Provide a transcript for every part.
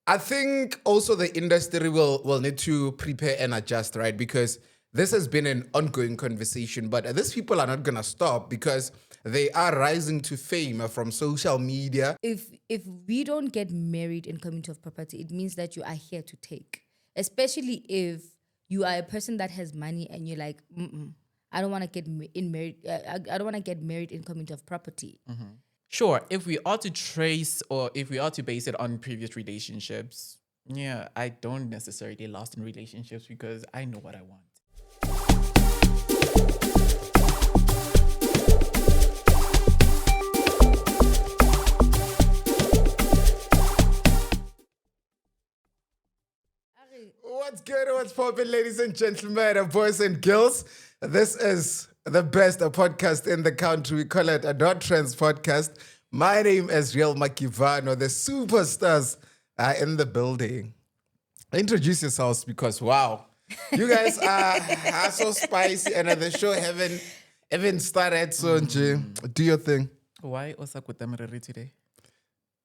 I think also the industry will need to prepare and adjust, right? Because this has been an ongoing conversation, but these people are not gonna stop because they are rising to fame from social media. If we don't get married in community of property, it means that you are here to take. Especially if you are a person that has money and you're like, I don't want to get married. I don't want to get married in community of property. Sure, if we are to trace or if we are to base it on previous relationships, yeah, I don't necessarily last in relationships because I know what I want. What's good? What's poppin', ladies and gentlemen, boys and girls? This is the best podcast in the country. We call it a Dot Trends podcast. My name is Real Makivano. The superstars are in the building. Introduce yourselves because wow, you guys are so spicy, and the show haven't even started. So do your thing. Why Osakuta Mereri today?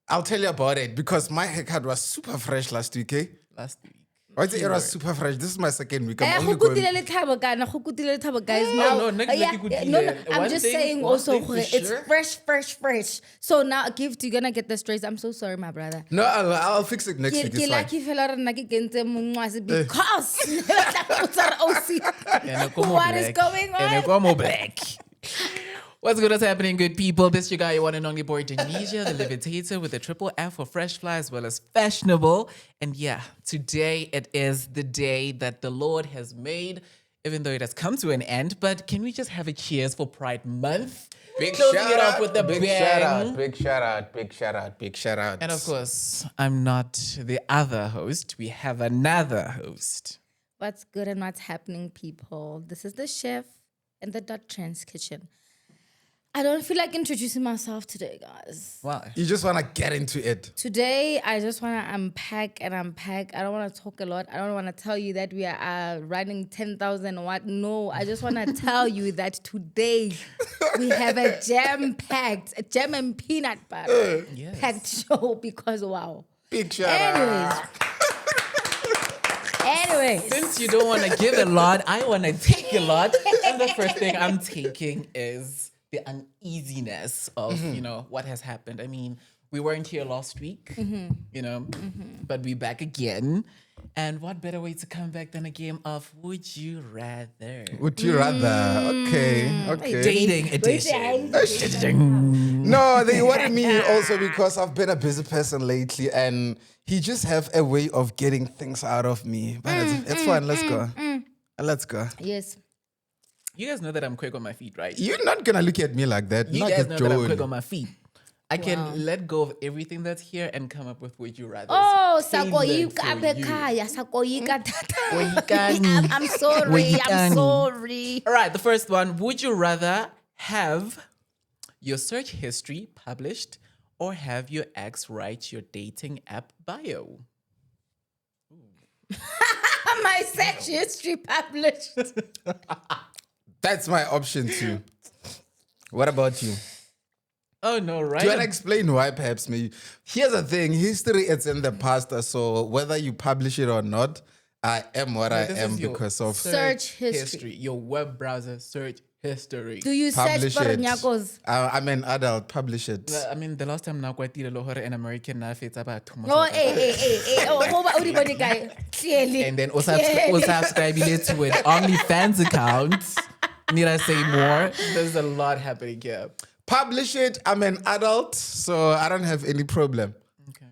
I'll tell you about it because my haircut was super fresh last week. Eh? Last week. It was super fresh. This is my second week. Eh, I'm go only going. kutile lethabo kana, go kutile lethabo, guys. No, Now, no, yeah, no, I'm One just thing- saying one also, thing for it's sure. fresh. So now, Gift, you're gonna get the straights. I'm so sorry, my brother. No, I'll fix it next week. Ke It's fine. lucky fela re nna ke kentse monwase because what is going on? Black. What's good? What's happening, good people? This your guy, your one and only boy, Denisha, the levitator with a triple F for fresh fly as well as fashionable. And yeah, today it is the day that the Lord has made, even though it has come to an end. But can we just have a cheers for Pride Month? Closing it off with a big bang. shout out, big shout out. And of course, I'm not the other host. We have another host. What's good and what's happening, people? This is the chef in the Dot Trends kitchen. I don't feel like introducing myself today, guys. Why? You just want to get into it. Today, I just want to unpack. I don't want to talk a lot. I don't want to tell you that we are running 10,000 what. No, I just want to tell you that today we have a jam and peanut butter packed show because wow. Big shout out. Anyways. Since you don't want to give a lot, I want to take a lot. And the first thing I'm taking is the uneasiness of, what has happened. I mean, we weren't here last week, but we're back again. And what better way to come back than a game of Would You Rather? Would you rather? Okay. Dating edition. No, they wanted me also because I've been a busy person lately, and he just have a way of getting things out of me. But it's fine. Let's go. Let's go. Yes. You guys know that I'm quick on my feet, right? You're not gonna look at me like that. You Not guys with know that I'm Joel. quick on my feet. I can let go of everything that's here and come up with Would You Rather. Oh, Tailored for you. sakoyika Koyikani. I'm sorry. All right, the first one. Would you rather have your search history published or have your ex write your dating app bio? My search history published. That's my option too. What about you? Oh, no, right? Do you want to explain why perhaps maybe? Here's the thing. History, it's in the past. So whether you publish it or not, I am what I This am is your because of Search history. Your web browser search history. Do you search publish for it. nyakos? I'm an adult. Publish it. I mean, the last time now quite an American knife it's about 2 months. Oh, oh, everybody guy. Clearly. And then also subscribe to it OnlyFans account. Need I say more? There's a lot happening here. Publish it. I'm an adult, so I don't have any problem. Okay.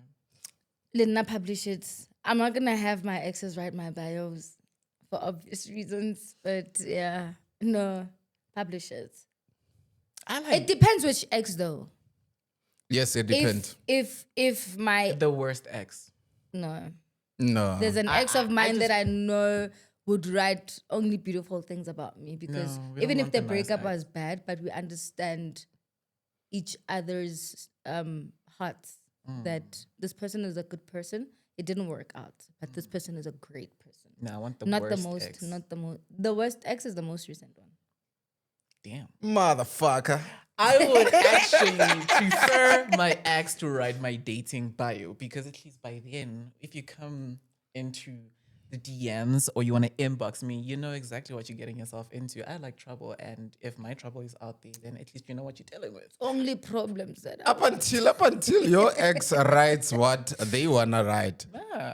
Linda publish it. I'm not gonna have my exes write my bios for obvious reasons, but yeah, no, publish it. It depends which ex though. Yes, it depends. If my The worst ex. No. there's an ex of mine that I know would write only beautiful things about me because No, we don't even if want the the nice breakup ex. was bad, but we understand each other's hearts that this person is a good person. It didn't work out, but this person is a great person. No, I want the Not worst the most, ex. not the most. The worst ex is the most recent one. Damn. Motherfucker. I would actually prefer my ex to write my dating bio because at least by then, if you come into the DMs or you want to inbox me, you know exactly what you're getting yourself into. I like trouble, and if my trouble is out there, then at least you know what you're dealing with. Only problems that Up until your ex writes what they wanna write.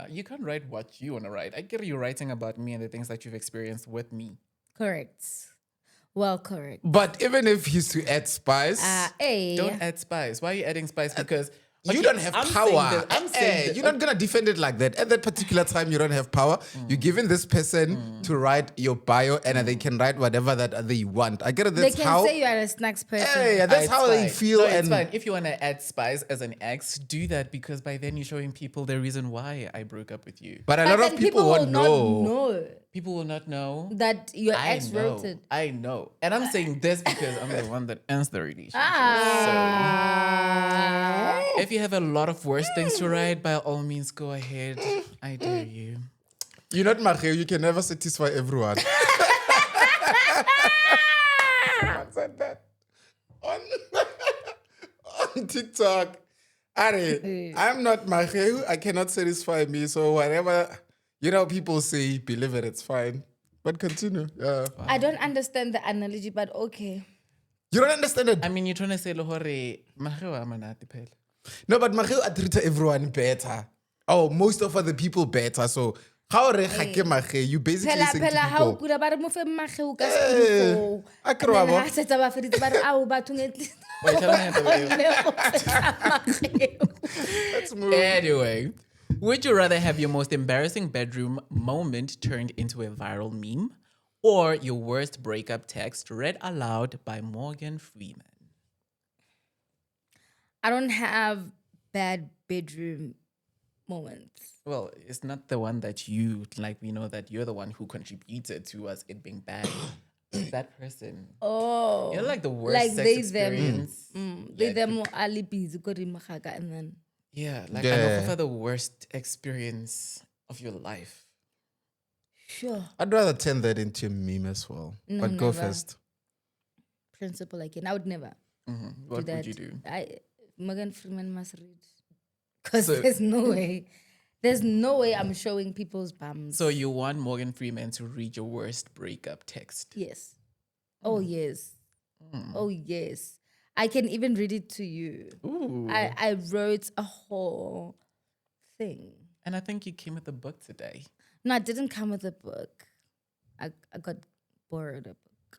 You can't write what you want to write. I get you writing about me and the things that you've experienced with me. correct. Well, correct. But even if he's to add spice, Don't add spice. Why are you adding spice? Because you okay, don't have I'm saying power. this- I'm saying this- You're not gonna defend it like that. At that particular time, you don't have power. You're giving this person to write your bio, and they can write whatever that they want. I get it. They That's can how. say you are a snacks person. Yeah, that's It's how they fine. feel. No, and it's fine. If you want to add spice as an ex, do that because by then you're showing people the reason why I broke up with you. but a But lot then of people will won't not know. know People will not know. that your I ex know. wrote it. I know. And I'm saying this because I'm the one that ends the relationship. If you have a lot of worse things to write, by all means, go ahead. I dare you. You're not Mawhoo. You can never satisfy everyone. I said that on on TikTok. Ari, I'm not Mawhoo. I cannot satisfy me. So whatever people say, believe it. It's fine. But continue. Yeah. I don't understand the analogy, but okay. You don't understand it. I mean, you're trying to say, Lohore, Mahoo, I'm an artipel. No, but Mawhoo treat everyone better. Oh, most of other people better. So how re hake Mawhoo? You basically Phela saying phela ha o to people. kura ba re mo fe Mawhoo ka Eh, spoonful. a And kry wa then bo? ha setsa ba feditse ba re ao bathong at least. Wait, tell me about you. Let's move. Anyway, would you rather have your most embarrassing bedroom moment turned into a viral meme or your worst breakup text read aloud by Morgan Freeman? I don't have bad bedroom moments. Well, it's not the one that you like. We know that you're the one who contributed to us it being bad. It's that person. Oh. You're like the worst Like sex they them. experience. They Yeah, them ali busy go di magaga and then Yeah, like Yeah. I know for the worst experience of your life. sure. I'd rather turn that into a meme as well. No, but go never. first. Principle again. I would never What do that. would you do? Morgan Freeman must read. Because So- there's no way. There's no way I'm showing people's bums. So you want Morgan Freeman to read your worst breakup text? Yes. Oh yes. Oh yes. I can even read it to you. Ooh. I wrote a whole thing. And I think you came with a book today. No, I didn't come with a book. I got borrowed a book.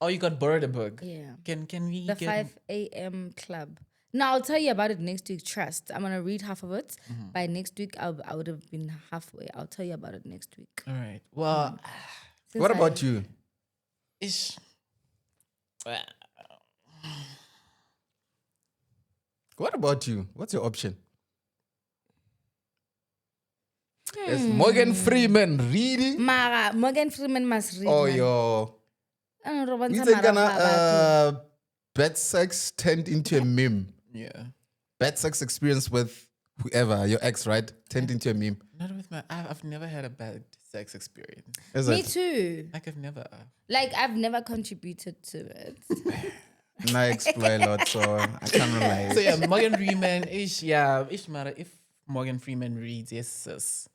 Oh, you got borrowed a book. Yeah. Can we The get 5 a.m. club. No, I'll tell you about it next week. Trust. I'm gonna read half of it. By next week, I would have been halfway. I'll tell you about it next week. All right. Well, Since What I- about you? ish. What about you? What's your option? Yes, Morgan Freeman reading. Mara, Morgan Freeman must read. Oh, man. yo. I don't know, You Robanza think Mara Baba bad sex turned into a meme? Yeah. Bad sex experience with whoever, your ex, right? Turned into a meme. Not with my. I've never had a bad sex experience. Is too. Me it? too. Like I've never. Like I've never contributed to it. And I explain a lot, so I can't relate. So yeah, Morgan Freeman. Ish Mara. If Morgan Freeman reads, yes, sis.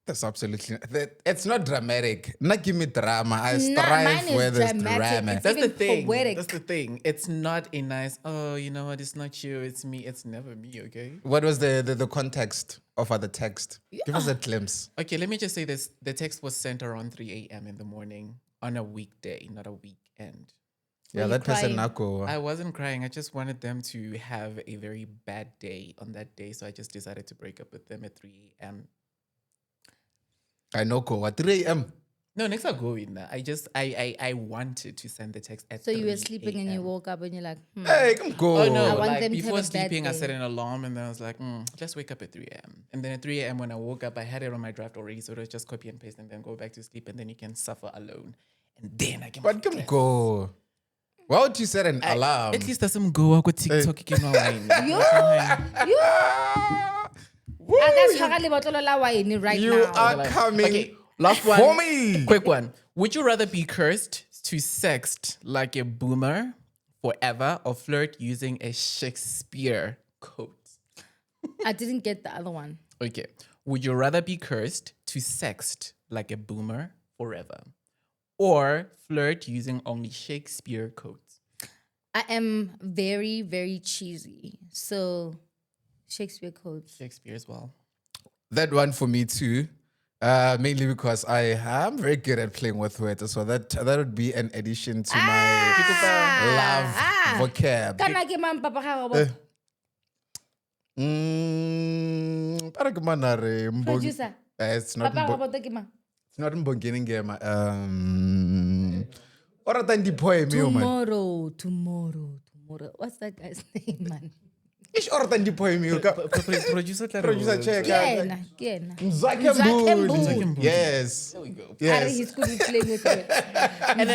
That's absolutely. It's not dramatic. Not give me drama. I Nah, strive mine is where there's dramatic. drama. It's That's the even thing. poetic. That's the thing. It's not a nice. Oh, you know what? It's not you. It's me. It's never me. Okay. What was the context of the text? Give us a glimpse. Okay. Let me just say this. The text was sent around 3 a.m. in the morning on a weekday, not a weekend. Yeah, you that person crying? Nako. I wasn't crying. I just wanted them to have a very bad day on that day. So I just decided to break up with them at 3 a.m. I know ko at 3 a.m. No, next I'll go in there. I wanted to send the text at So you were 3 sleeping and you a.m. woke up and you're like, Hey, come go. Oh no! I want Like them to have before a bad sleeping, I day. set an alarm and then I was like, just wake up at 3 a.m. And then at 3 a.m. when I woke up, I had it on my draft already, so it was just copy and paste and then go back to sleep, and then you can suffer alone. And then I can. But come go. Why would you set an alarm? At least there's some go out with TikTok. You can know wine. Woo, I got tshwara lebotlolo la wine right you now. are coming Okay, last one. for me. Quick one. Would you rather be cursed to sext like a boomer forever or flirt using a Shakespeare quote? I didn't get the other one. Okay. Would you rather be cursed to sext like a boomer forever or flirt using only Shakespeare quotes? I am very, very cheesy. So Shakespeare quotes. Shakespeare as well. That one for me too. Mainly because I am very good at playing with words, so that would be an addition to my love vocab. Can I get my papa how Para ke mana re, Mbong- producer? It's not Papa Mbong- how about it's not Mbongeni game. Ora tandi poem yo man. Tomorrow. What's that guy's name, man? Ish ora tandi poem yo ka. Producer, Producer check. Kena. Zakembu. Yes. There we go. Yes. Yes. He's good at playing with it. And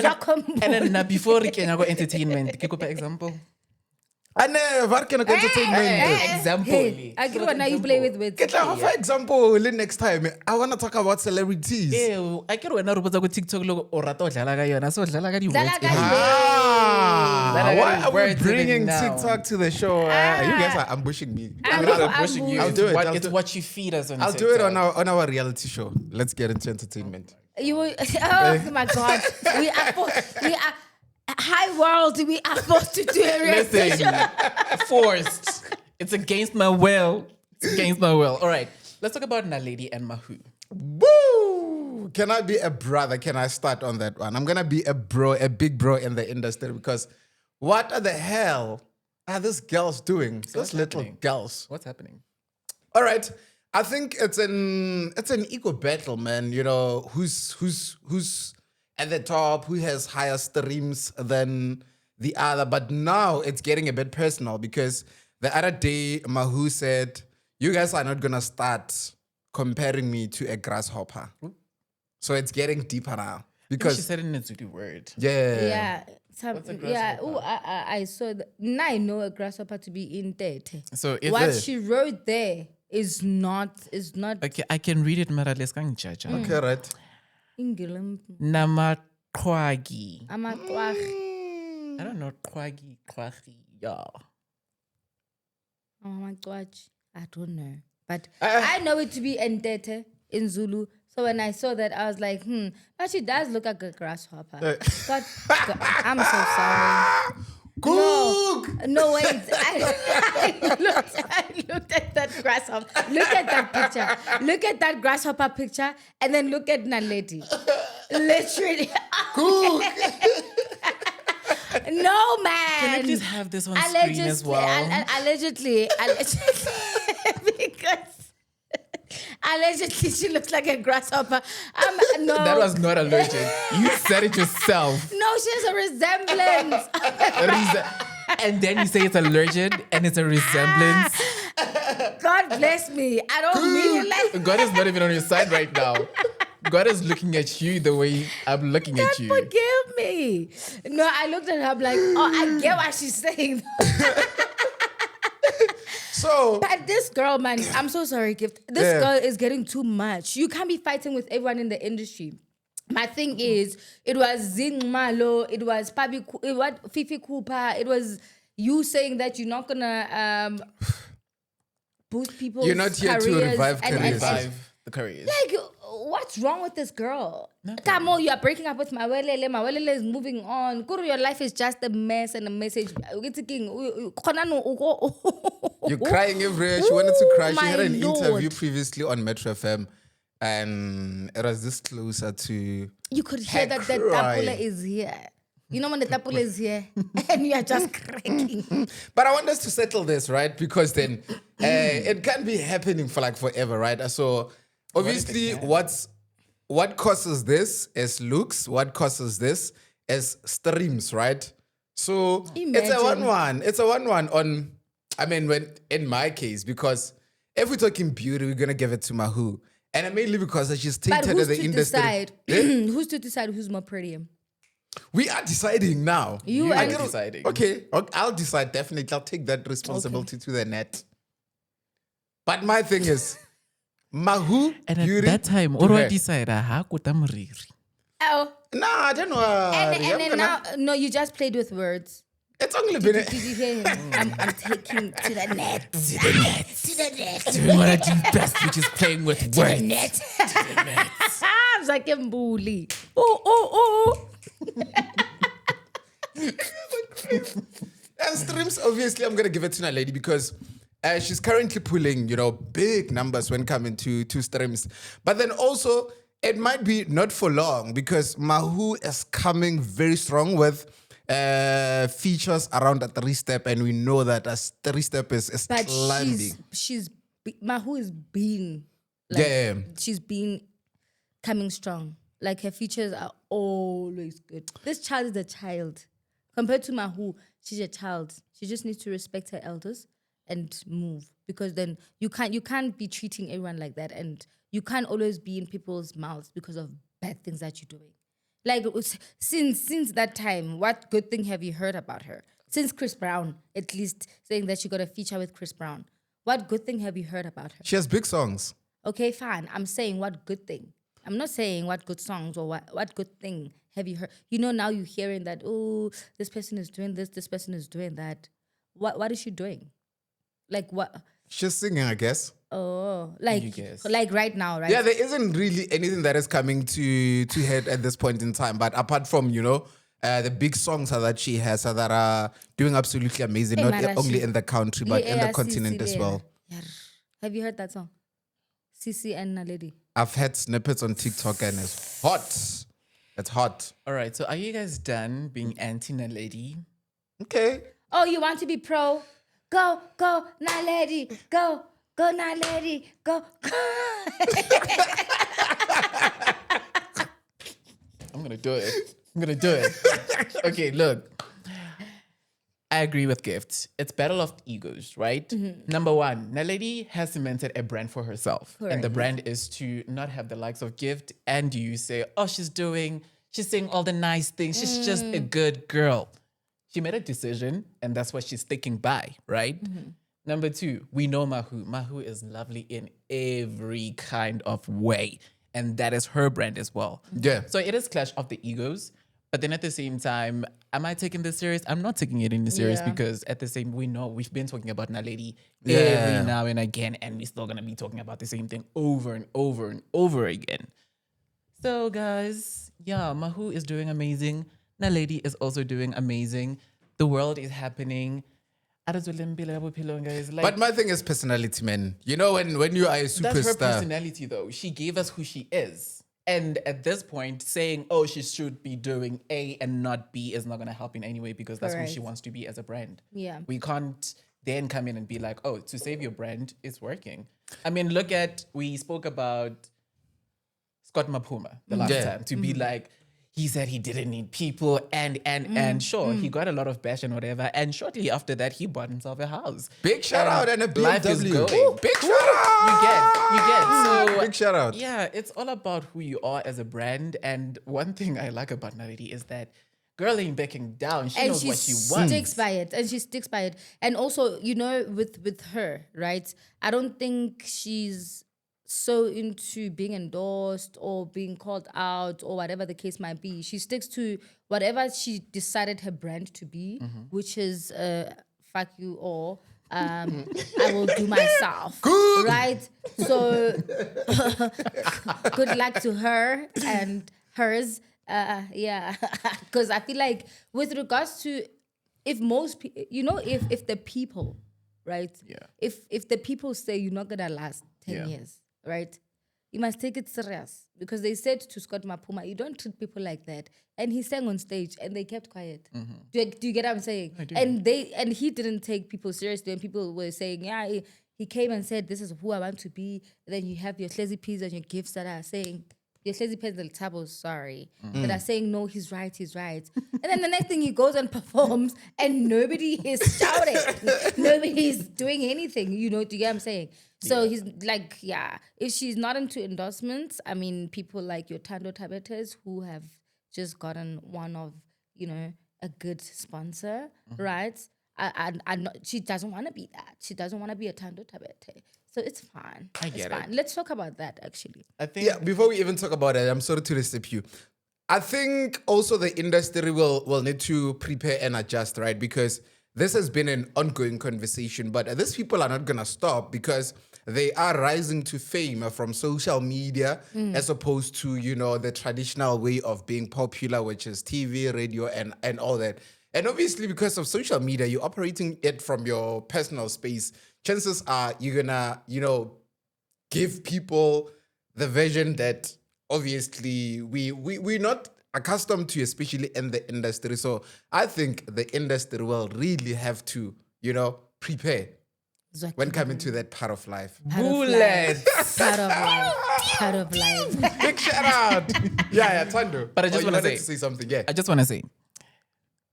then before we can go entertainment, can you go example? Ane var ke na ka entertainment. Example. Hey, I get what now you play with words. Get like for example, next time I want to talk about celebrities. Ew, I can't remember what TikTok logo or rato dlala ka yona. So dlala ka di Dlala words. ka di- Ah, why are we Words in it bringing now. TikTok to the show? You guys are ambushing me. I'm We're not not pushing you. I'll It's do it. what- I'll It's do- what you feed us on I'll do it TikTok. on our reality show. Let's get into entertainment. You will, oh my God. We are high world. We are supposed to do a reality Listen, show. forced. It's against my will. It's against my will. All right, let's talk about Naledi and Mahoo. Woo! Can I be a brother? Can I start on that one? I'm gonna be a bro, a big bro in the industry because what the hell are these girls doing? These what's little happening? girls. What's happening? All right. I think it's an ego battle, man. You know, who's at the top, who has higher streams than the other. But now it's getting a bit personal because the other day Mawhoo said, you guys are not gonna start comparing me to a grasshopper. So it's getting deeper now. Because she Because said it in a Zulu word. Yeah. What's a Yeah. grasshopper? Oh, I saw that. Now I know a grasshopper to be in there. So if What she wrote there is not okay, I can read it, Mara. Let's go judge. okay, right. Ingilum. Namakwagi. Amakwach. I don't know. Kwagi. Yeah. Amakwach. I don't know. But I know it to be entete in Zulu. So when I saw that, I was like, but she does look like a grasshopper. God, I'm so sorry. Cook! No, wait. I looked at that grasshopper. Look at that picture. Look at that grasshopper picture and then look at Naledi. Literally. Cook! No, man. Can I please have this on screen as well? Allegedly, because allegedly she looks like a grasshopper. No. That was not alleged. You said it yourself. No, she has a resemblance. And then you say it's alleged and it's a resemblance. God bless me. I don't mean it like God is not even on your side right now. God is looking at you the way I'm looking at you. forgive me. No, I looked at her, I'm like, oh, I get what she's saying. So, But this girl, man, I'm so sorry, Gift. This Yeah. girl is getting too much. You can't be fighting with everyone in the industry. My thing is, it was Zing Malo, it was Fifi Cooper, it was you saying that you're not gonna boost people's You're not here to careers revive and- careers. Revive the careers. like, what's wrong with this girl? Kamo, you are breaking up with Mawelele. Mawelele is moving on. Kuru, your life is just a mess and a message. you're crying everywhere. She wanted to cry. She had an my Lord. interview previously on Metro FM, and it was this closer to. You could hear that the cry. tapula is here. You know when the tapula is here and you are just cracking. But I want us to settle this, right? Because then it can't be happening for like forever, right? So obviously, what causes this is looks. What causes this is streams, right? So it's a Imagine. 1-1. It's a 1-1 on. I mean, when in my case, because if we're talking beauty, we're gonna give it to Mawhoo, and mainly because she's But tainted who's in the to industry. decide? Who's to decide who's more pretty? We are deciding now. You are and deciding. Okay, I'll decide definitely. I'll take that responsibility to the net. But my thing is, Mawhoo, And at beauty that time, to what do I her. decide? oh, Nah, I don't know. and then now, no, you just played with words. It's only been. Did you hear him? I'm taking to the net. To the net. To the net. Doing what I do best, which is playing with words. Net. To the net. I'm like a bully. Oh. And streams, obviously, I'm gonna give it to Naledi because she's currently pulling, big numbers when coming to streams. But then also, it might be not for long because Mawhoo is coming very strong with features around a 3-step, and we know that a 3-step is But climbing. Mawhoo has been she's been coming strong. Like her features are always good. This child is a child. Compared to Mawhoo, she's a child. She just needs to respect her elders and move, because then you can't be treating everyone like that, and you can't always be in people's mouths because of bad things that you're doing. Like since that time, what good thing have you heard about her? Since Chris Brown, at least saying that she got a feature with Chris Brown, what good thing have you heard about her? She has big songs. Okay, fine. I'm saying what good thing. I'm not saying what good songs or what good thing have you heard. Now you're hearing that, oh, this person is doing this person is doing that. What is she doing? Like what? She's singing, I guess. Oh, You guess. like right now, right? Yeah, there isn't really anything that is coming to head at this point in time. But apart from, the big songs that she has that are doing absolutely amazing, Hey, not Mara, only she- in the country, but in Yeah, the continent Sisi as le- well. Yeah. Have you heard that song? Sisi and Naledi. I've had snippets on TikTok and it's hot. It's hot. All right, so are you guys done being anti-Naledi? Okay. Oh, you want to be pro? Go, Naledi. Go, Naledi. Go. I'm gonna do it. Okay, look. I agree with Gifts. It's battle of egos, right? Number one, Naledi has cemented a brand for herself. And the brand is to not have the likes of Gift and you say, oh, she's saying all the nice things. She's just a good girl. She made a decision and that's what she's sticking by, right? Number two, we know Mawhoo. Mawhoo is lovely in every kind of way. And that is her brand as well. Yeah. So it is clash of the egos. But then at the same time, am I taking this serious? I'm not taking it in serious Yeah. because at the same, we know we've been talking about Naledi Yeah. every now and again, and we're still gonna be talking about the same thing over and over and over again. So guys, yeah, Mawhoo is doing amazing. Naledi is also doing amazing. The world is happening. Guys. Like, But my thing is personality, man. When you are a that's her superstar. personality, though. She gave us who she is. And at this point, saying, oh, she should be doing A and not B is not going to help in any way because that's who Correct. she wants to be as a brand. Yeah. We can't then come in and be like, oh, to save your brand, it's working. I mean, we spoke about Scott Mapuma the last Yeah. time to be like, he said he didn't need people and sure, he got a lot of bash and whatever. And shortly after that, he bought himself a house. Big shout out and a BMW. Life is going. Ooh, big shout out. You get. So Big shout out. yeah, it's all about who you are as a brand. And one thing I like about Naledi is that girl ain't backing down. She knows what she wants. Sticks by it, and she sticks by it. And also, with her, right? I don't think she's so into being endorsed or being called out or whatever the case might be. She sticks to whatever she decided her brand to be, which is fuck you all. I will do myself. Good. Right? So good luck to her and hers. Yeah. Because I feel like with regards to if most people, if the people, right? Yeah. If the people say you're not gonna last 10 Yeah. years, right? You must take it serious because they said to Scott Mapuma, you don't treat people like that. And he sang on stage and they kept quiet. Do you get what I'm saying? I do. And he didn't take people seriously. And people were saying, yeah, he came and said, this is who I want to be. And then you have your slazzy peas and your gifts that are saying, your slazzy peas and tabos, sorry, that are saying, no, he's right. And then the next thing he goes and performs and nobody is shouting. Nobody's doing anything, do you get what I'm saying? So he's like, yeah, if she's not into endorsements, I mean, people like your Tando Tabet who have just gotten one of, a good sponsor, right? She doesn't want to be that. She doesn't want to be a Tando Tabet. So it's fine. I get it's it. fine. Let's talk about that actually. I think Yeah, before we even talk about it, I'm sorry to disturb you. I think also the industry will need to prepare and adjust, right? Because this has been an ongoing conversation, but these people are not going to stop because they are rising to fame from social media as opposed to, the traditional way of being popular, which is TV, radio, and all that. And obviously, because of social media, you're operating it from your personal space. Chances are you're going to, give people the version that obviously we're not accustomed to, especially in the industry. So I think the industry will really have to, prepare when coming to that part of life. Bullets. Part of life. Part of life. Big shout out. yeah, Tando. But I just you wanna wanted say- to say something. Yeah. I just want to say,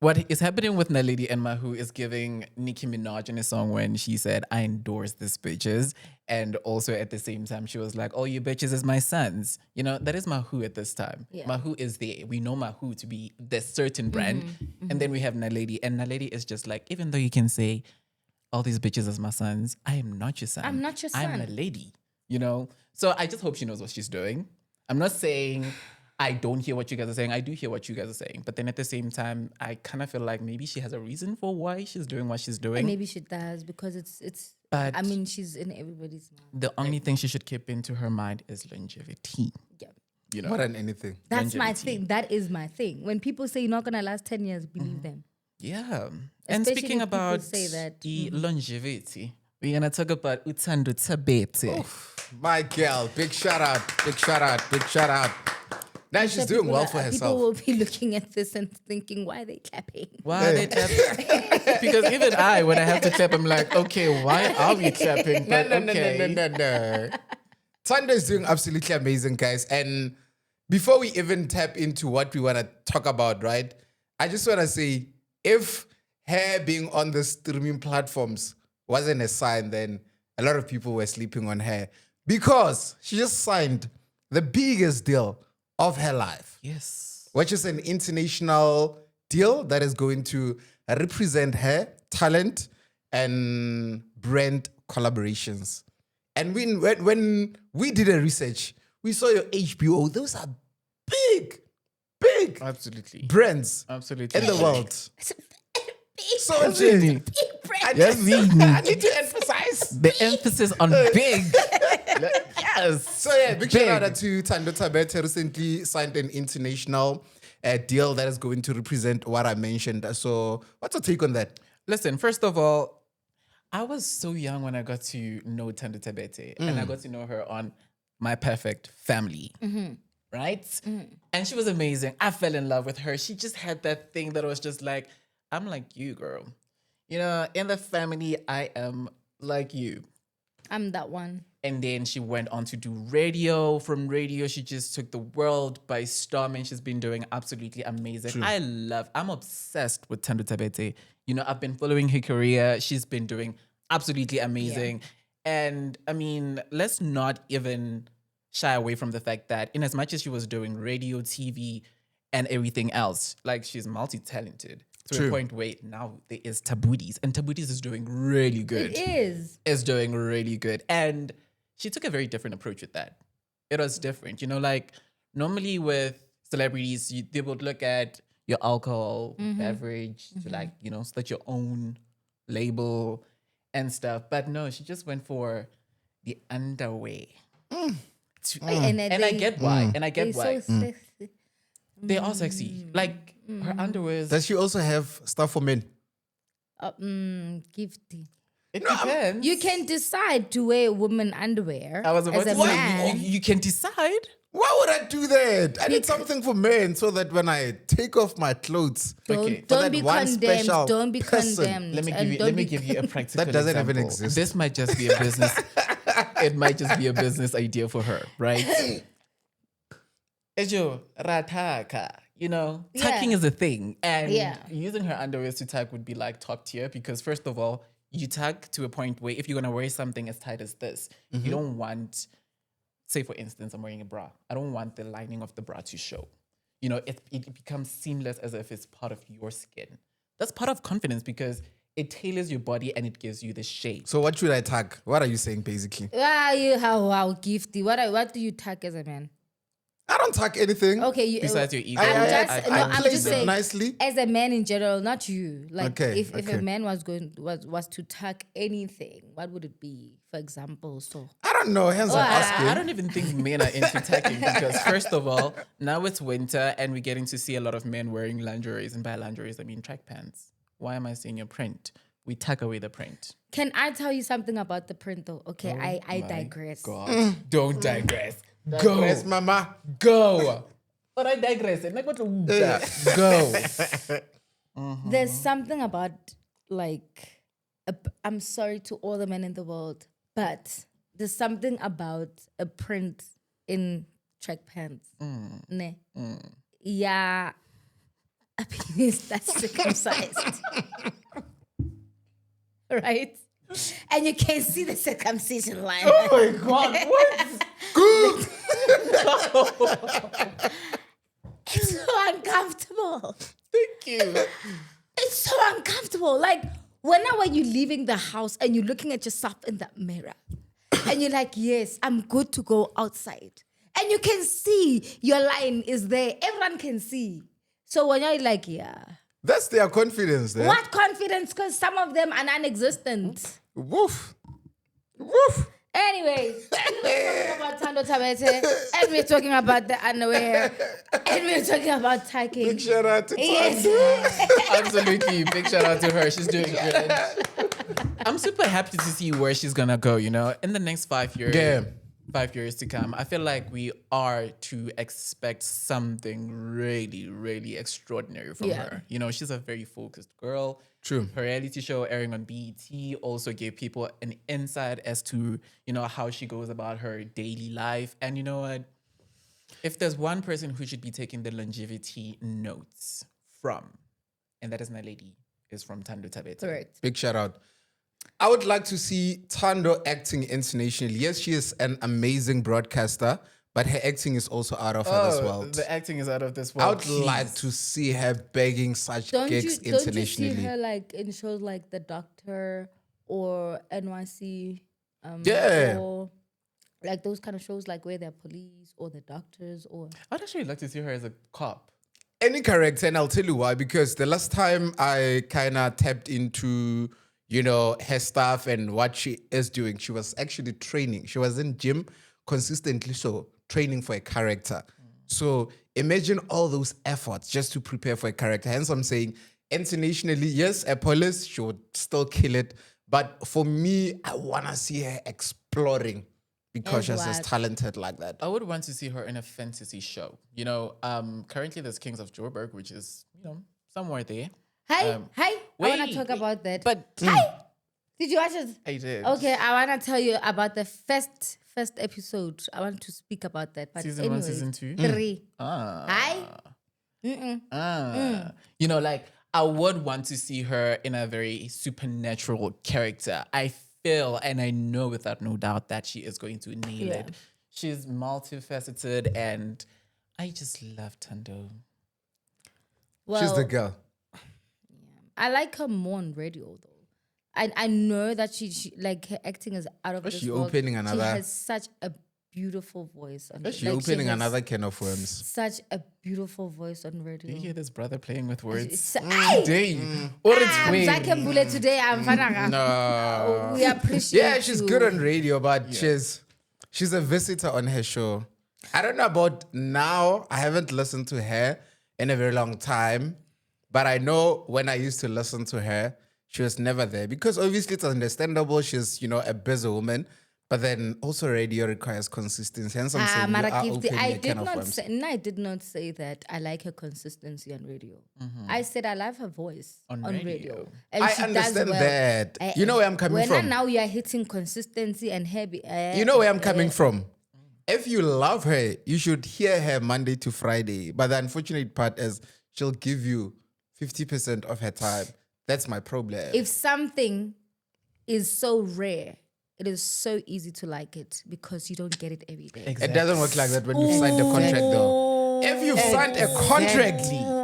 what is happening with Naledi and Mahoo is giving Nicki Minaj in a song when she said, I endorse these bitches. And also at the same time, she was like, all you bitches is my sons. That is Mahoo at this time. Yeah. Mahoo is there. We know Mahoo to be this certain brand. And then we have Naledi. And Naledi is just like, even though you can say, all these bitches as my sons, I am not your son. I'm not your I'm son. a lady, So I just hope she knows what she's doing. I'm not saying I don't hear what you guys are saying. I do hear what you guys are saying. But then at the same time, I kind of feel like maybe she has a reason for why she's doing what she's doing. Maybe she does because it's. But I mean, she's in everybody's mind. the only thing she should keep into her mind is longevity. Yeah. More than anything. That's my Longevity. thing. That is my thing. When people say you're not gonna last 10 years, believe them. Yeah. And Especially speaking if people about say that, the longevity, we're going to talk about Tando Tabet. My girl, big shout out, big shout out, big shout out. Now she's doing well for People herself. will be looking at this and thinking, why are they clapping? Why are they clapping? Because even when I have to clap, I'm like, okay, why are we clapping? But okay. No. Tando is doing absolutely amazing, guys. And before we even tap into what we want to talk about, right? I just want to say, if her being on the streaming platforms wasn't a sign, then a lot of people were sleeping on her because she just signed the biggest deal of her life, Yes. which is an international deal that is going to represent her talent and brand collaborations. And when we did a research, we saw your HBO. Those are big Absolutely. brands Absolutely. in the world. So Absolutely. I, Yes, I need to emphasize. The emphasis on big. Yes. So yeah, big shout Big. out to Tando Tabet. Recently signed an international deal that is going to represent what I mentioned. So what's your take on that? Listen, first of all, I was so young when I got to know Tando Tabet, and I got to know her on My Perfect Family. Right? And she was amazing. I fell in love with her. She just had that thing that was just like, I'm like you, girl. In the family, I am like you. I'm that one. And then she went on to do radio. From radio, she just took the world by storm and she's been doing absolutely amazing. I'm obsessed with Tando Tabet. I've been following her career. She's been doing absolutely amazing. And I mean, let's not even shy away from the fact that in as much as she was doing radio, TV, and everything else, like she's multi-talented. To a point where now there is Tabooties, and Tabooties is doing really good. It is. Is doing really good. And she took a very different approach with that. It was different. Like normally with celebrities, they would look at your alcohol, beverage, to like, start your own label and stuff. But no, she just went for the underwear. And I get why. And I get why. So sexy. They are sexy. Like her underwear is... Does she also have stuff for men? Gifty. It depends. You can decide to wear woman underwear I was about as to a say, man. you can decide. Why would I do that? I need something for men so that when I take off my clothes, Okay. for Don't that be one condemned. special Don't be person. condemned. Let me And give you. don't Let me be give you a practical. That doesn't even example. exist. This might just be a business. It might just be a business idea for her, right? Ejo rataka. Tucking is a thing, and using her underwear to tuck would be like top tier because first of all, you tuck to a point where if you're gonna wear something as tight as this, you don't want. Say for instance, I'm wearing a bra. I don't want the lining of the bra to show. It becomes seamless as if it's part of your skin. That's part of confidence because it tailors your body and it gives you the shape. So what should I tag? What are you saying basically? How gifty. What do you tuck as a man? I don't tuck anything. Okay, you, Besides your ego. I'm place just it saying, nicely. as a man in general, not you. Like, Okay, if okay. a man was to tuck anything, what would it be? For example, so I don't know. Hence I'm asking. I don't even think men are into tucking because first of all, now it's winter and we're getting to see a lot of men wearing lingeries, and by lingeries I mean track pants. Why am I saying your print? We tuck away the print. can I tell you something about the print though? Okay, I digress. God, don't digress. Digress, mama. Go. But I digress. And I got to go. There's something about like, I'm sorry to all the men in the world, but there's something about a print in track pants. Ne. Yeah. A penis that's circumcised. Right? And you can see the circumcision line. Oh my God, what? It's so uncomfortable. Thank you. It's so uncomfortable. Like, whenever you're leaving the house and you're looking at yourself in that mirror and you're like, yes, I'm good to go outside. And you can see your line is there. Everyone can see. So when you're like, yeah. That's their confidence there. What confidence? Because some of them are non-existent. Woof. Woof. Anyway, we're talking about Tando Tabet, and we're talking about the underwear, and we're talking about tucking. Big shout out to Yes. Tando. Absolutely. Big shout out to her. She's doing good. I'm super happy to see where she's gonna go, you know, in the next 5 years. Yeah. 5 years to come. I feel like we are to expect something really, really extraordinary from her. You know, she's a very focused girl. True. Her reality show airing on BET also gave people an insight as to, you know, how she goes about her daily life. And you know what? If there's one person who should be taking the longevity notes from, and that is Naledi, is from Tando Tabet. Correct. Big shout out. I would like to see Tando acting internationally. Yes, she is an amazing broadcaster, but her acting is also out of this world. The acting is out of this I world. would like to see her begging such gigs internationally. Don't you see her like in shows like The Doctor or NYC? Yeah. Or like those kind of shows like where they're police or the doctors or... I'd actually like to see her as a cop. Any character, and I'll tell you why. Because the last time I kind of tapped into, you know, her stuff and what she is doing, she was actually training. She was in gym consistently, so training for a character. So imagine all those efforts just to prepare for a character. Hence, I'm saying internationally, yes, a police, she would still kill it. But for me, I want to see her exploring because she's just talented like that. I would want to see her in a fantasy show. You know, currently there's Kings of Joburg, which is, you know, somewhere there. Hey, I want to wait, talk about that. But Did you watch it? I did. Okay, I want to tell you about the first episode. I want to speak about that. But Season 1, season 2? 3. Ah. Hi. You know, like I would want to see her in a very supernatural character. I feel and I know without no doubt that she is going to nail it. She's multifaceted and I just love Tando. Well, She's the girl. I like her more on radio though. I know that she like her acting is out of this she world. opening She another- has such a beautiful voice. On, Is she like, opening has another can of worms? Such a beautiful voice on radio. Do you hear this brother playing with words? Hey! Dang. Or it's Zake Mbule today. I'm fanaga. No. We appreciate. Yeah, she's you. good on radio, but she's a visitor on her show. I don't know about now. I haven't listened to her in a very long time, but I know when I used to listen to her, she was never there because obviously it's understandable. She's, you know, a busy woman, but then also radio requires consistency. Hence, I'm saying you are opening I a did can of not worms. say. No, I did not say that. I like her consistency on radio. I said I love her voice on radio. And I she understand does well. that. You know where I'm coming from. Now you are hitting consistency and heavy. You know where I'm coming from. If you love her, you should hear her Monday to Friday. But the unfortunate part is she'll give you 50% of her time. That's my problem. If something is so rare, it is so easy to like it because you don't get it every day. It doesn't work like that when you've signed a contract, though. If you've signed a contract,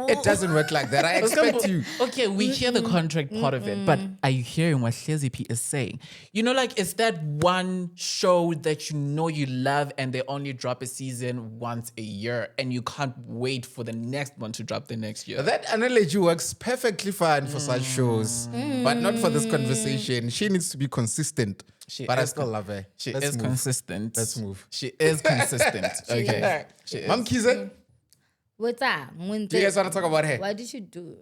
It doesn't work like that. I expect you. Okay, we hear the contract part of it, but are you hearing what Hlezi is saying? You know, like, it's that one show that you know you love and they only drop a season once a year and you can't wait for the next one to drop the next year. That analogy works perfectly fine for such shows, but not for this conversation. She needs to be consistent. But I still love her. She Let's is move. consistent. Let's move. She is consistent. Okay. She is. MaMkhize, What's that? do you guys want to talk about her? What did you do?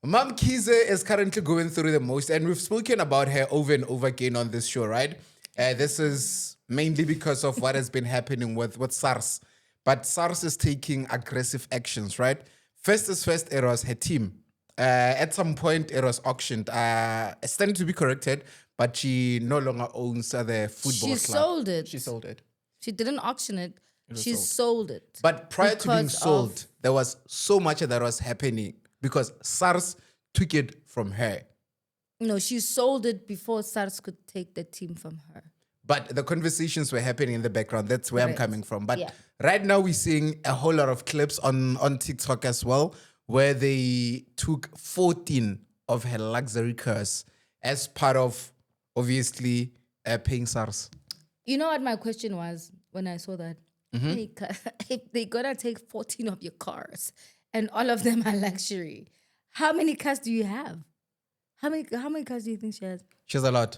MaMkhize is currently going through the most, and we've spoken about her over and over again on this show, right? This is mainly because of what has been happening with SARS. But SARS is taking aggressive actions, right? First is first, it was her team. At some point, it was auctioned. It's starting to be corrected, but she no longer owns the football She club. sold it. She sold it. She didn't auction it. was She sold. sold it. But prior to being Because sold, of- there was so much that was happening because SARS took it from her. No, she sold it before SARS could take the team from her. But the conversations were happening in the background. That's where I'm Correct. coming from. But Yeah. right now we're seeing a whole lot of clips on TikTok as well, where they took 14 of her luxury cars as part of, obviously, paying SARS. You know what my question was when I saw that? Hey, if they're gonna take 14 of your cars and all of them are luxury, how many cars do you have? How many cars do you think she has? She has a lot.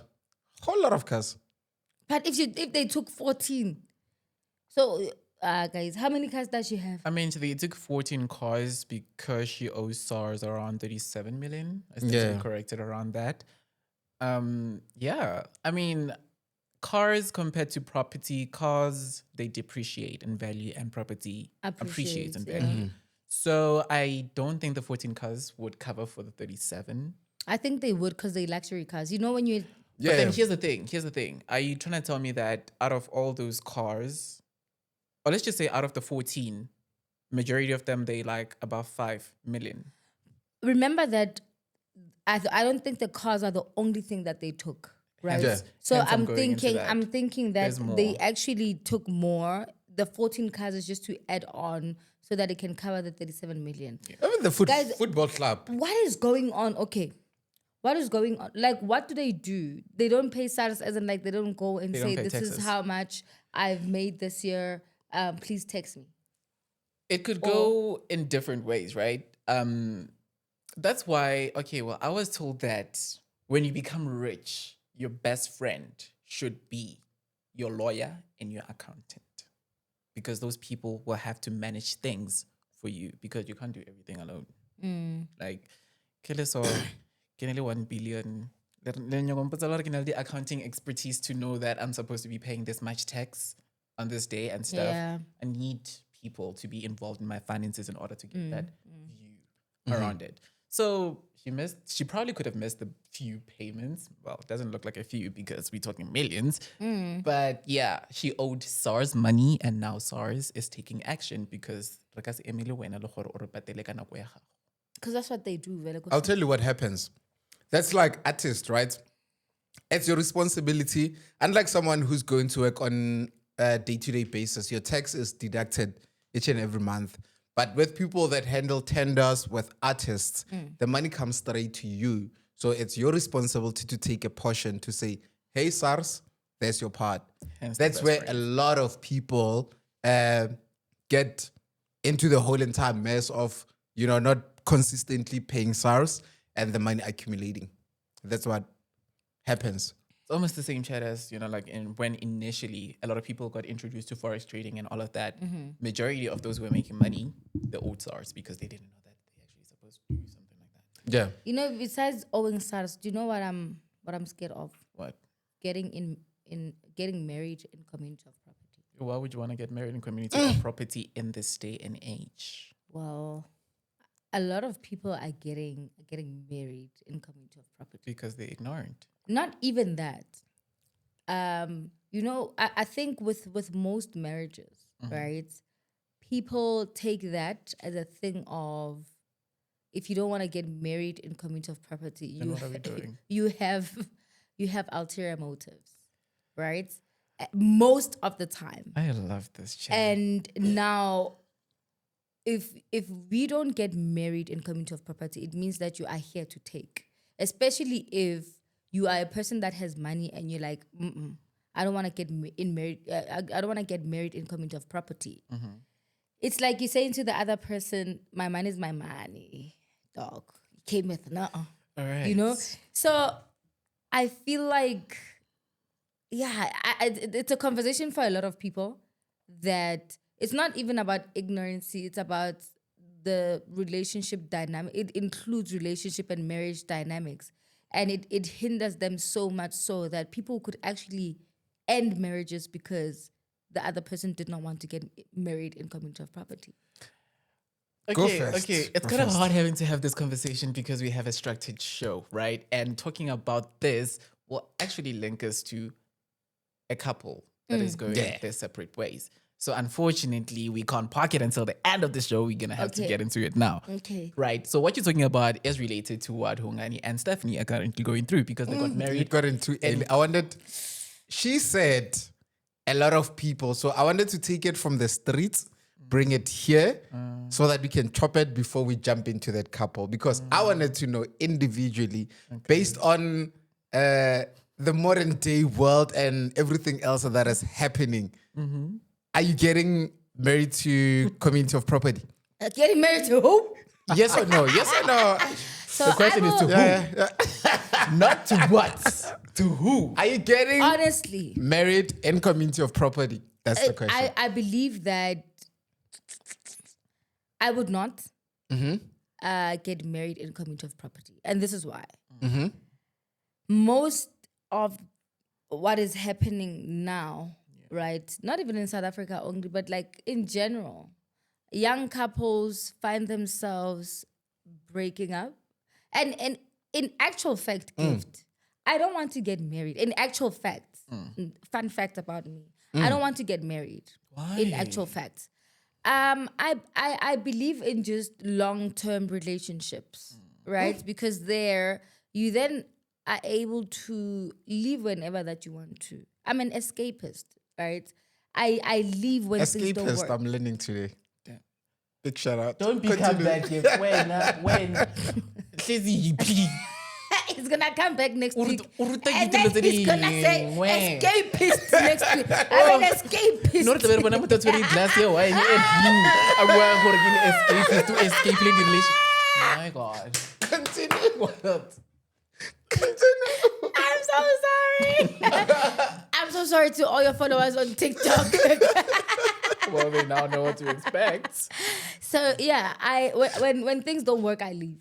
Whole lot of cars. But if they took 14, so guys, how many cars does she have? I mean, they took 14 cars because she owes SARS around 37 million. I still Yeah. corrected around that. Yeah. I mean, cars compared to property, cars, they depreciate in value and property appreciates in Appreciates, value. yeah. So I don't think the 14 cars would cover for the 37. I think they would because they luxury cars. You know when you But then here's the thing. Here's the thing. Are you trying to tell me that out of all those cars, or let's just say out of the 14, majority of them, they like about 5 million? remember that I don't think the cars are the only thing that they took, right? Yeah. So Hence I'm going into that. I'm thinking that There's they more. actually took more. The 14 cars is just to add on so that it can cover the 37 million. Even the Guys- football club. What is going on? Okay. What is going on? Like, what do? They don't pay SARS as in like they don't go and They say don't pay this is taxes. how much I've made this year. Please text me. It could go in different ways, right? That's why, okay, well, I was told that when you become rich, your best friend should be your lawyer and your accountant. Because those people will have to manage things for you because you can't do everything alone. Like, so, 1 billion. The accounting expertise to know that I'm supposed to be paying this much tax on this day and stuff. Yeah. I need people to be involved in my finances in order to get that view around it. So she probably could have missed a few payments. Well, it doesn't look like a few because we're talking millions. But yeah, she owed SARS money and now SARS is taking action because Because that's what they do. Vele, I'll tell you what happens. That's like artist, right? It's your responsibility. Unlike someone who's going to work on a day-to-day basis, your tax is deducted each and every month. But with people that handle tenders, with artists, the money comes straight to you. So it's your responsibility to take a portion to say, hey, SARS, there's your part. Hence the That's best where friend. a lot of people get into the whole entire mess of, not consistently paying SARS and the money accumulating. That's what happens. It's almost the same chat as, like when initially a lot of people got introduced to forex trading and all of that. Majority of those who were making money, they owed SARS because they didn't know that they actually supposed to do something like that. Yeah. You know, besides owing SARS, do you know what I'm scared of? What? Getting getting married in community of property. Why would you want to get married in community or property in this day and age? Well, a lot of people are getting married in community of property. Because they're ignorant. Not even that. I think with most marriages, right? People take that as a thing of if you don't want to get married in community of property, Then what are we doing? you have ulterior motives, right? Most of the time. I love this chat. And now if we don't get married in community of property, it means that you are here to take. Especially if you are a person that has money and you're like, I don't want to get married. I don't want to get married in community of property. It's like you're saying to the other person, my money is my money, dog. You came with no. All right. You know? So I feel like, yeah, it's a conversation for a lot of people that it's not even about ignorancy. It's about the relationship dynamic. It includes relationship and marriage dynamics. And it hinders them so much so that people could actually end marriages because the other person did not want to get married in community of property. Go Okay, first. okay. It's Go kind of first. hard having to have this conversation because we have a structured show, right? And talking about this will actually link us to a couple that is going their separate ways. So unfortunately, we can't park it until the end of the show. We're gonna have to Okay. get into it now. Okay. Right. So what you're talking about is related to what Hungani and Stephanie are currently going through because they got You married. got into it. I wanted. She said a lot of people. So I wanted to take it from the streets, bring it here, so that we can chop it before we jump into that couple. Because I wanted to know individually, based on the modern day world and everything else that is happening. Are you getting married to community of property? Getting married to who? Yes or no? Yes or no? So The question I is to will- who? Yeah. Not to what? To who? Are you getting honestly, married in community of property? That's the question. I believe that I would not get married in community of property. And this is why. Most of what is happening now, right? Not even in South Africa only, but like in general, young couples find themselves breaking up. And in actual fact, gift, I don't want to get married. In actual fact, fun fact about me, I don't want to get married. Why? In actual fact. I believe in just long-term relationships, right? Because there you then are able to leave whenever that you want to. I'm an escapist, right? I leave when things don't Escapist, work. I'm learning today. Big shout out. Don't become Continue. that gift. When? He's gonna come back next week. uruta And ditulo then tse he's gonna say dingwe. escapist next week. I'm an escapist. No re tla be re bona motho a tshwere glass ya wine e blue a bua gore ke escape to escape le relation. My God. Continue. What? Continue. I'm so sorry. I'm so sorry to all your followers on TikTok. Well, they now know what to expect. So yeah, when things don't work, I leave,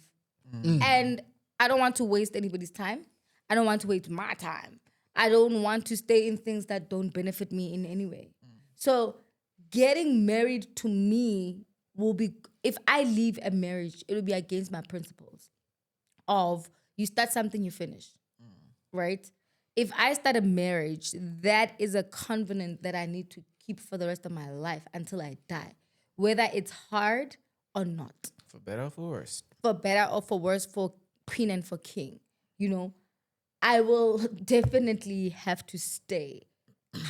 and I don't want to waste anybody's time. I don't want to waste my time. I don't want to stay in things that don't benefit me in any way. So getting married to me will be, if I leave a marriage, it will be against my principles of you start something, you finish, right? If I start a marriage, that is a covenant that I need to keep for the rest of my life until I die, whether it's hard or not, For better or for worse. for better or for worse, for queen and for king, you know, I will definitely have to stay,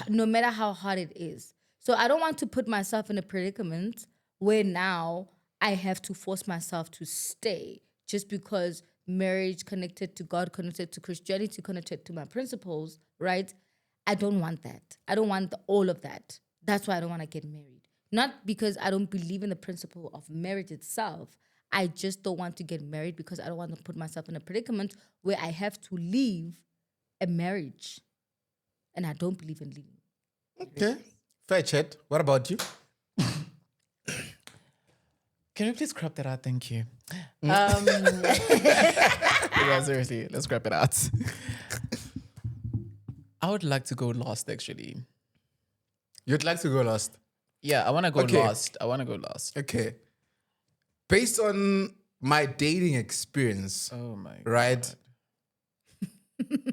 no matter how hard it is. So I don't want to put myself in a predicament where now I have to force myself to stay just because marriage connected to God, connected to Christianity, connected to my principles, right? I don't want that. I don't want all of that. That's why I don't want to get married. Not because I don't believe in the principle of marriage itself. I just don't want to get married because I don't want to put myself in a predicament where I have to leave a marriage. And I don't believe in leaving. Okay. Fair chat. What about you? Can we please crop that out? Thank you. Yeah, seriously, let's scrap it out. I would like to go last, actually. You'd like to go last? Yeah, I want to go Okay. last. I want to go last. Okay. Based on my dating experience, Oh my God. right?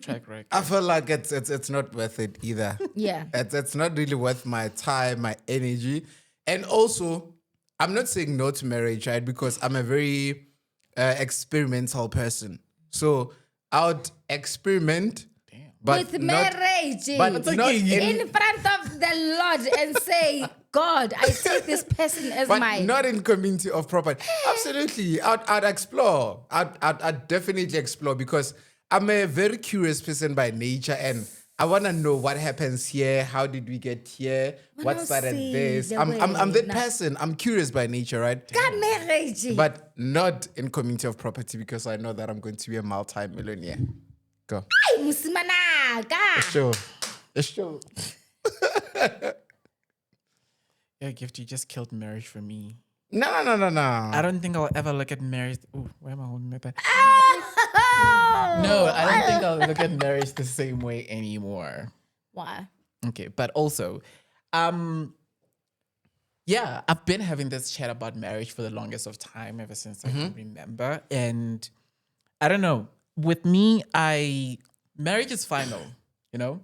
Track record. I feel like it's not worth it either. Yeah. It's not really worth my time, my energy. And also, I'm not saying no to marriage, right? Because I'm a very experimental person. So I would experiment, but With not, marriage but not in front of the Lord and say, God, I take this person as But my. not in community of property. Absolutely. I'd explore. I'd definitely explore because I'm a very curious person by nature and I want to know what happens here. How did we get here? What Wanna started see this? the I'm that way. person. I'm curious by nature, right? Ka marriage. But not in community of property because I know that I'm going to be a multi-millionaire. Go. Ay, musimana, ka. Sure. Sure. Yeah, Gift, you just killed marriage for me. No. I don't think I'll ever look at marriage. Ooh, why am I holding my back? No, I don't think I'll look at marriage the same way anymore. Why? Okay, but also, yeah, I've been having this chat about marriage for the longest of time, ever since I can remember. And I don't know, with me, marriage is final, you know?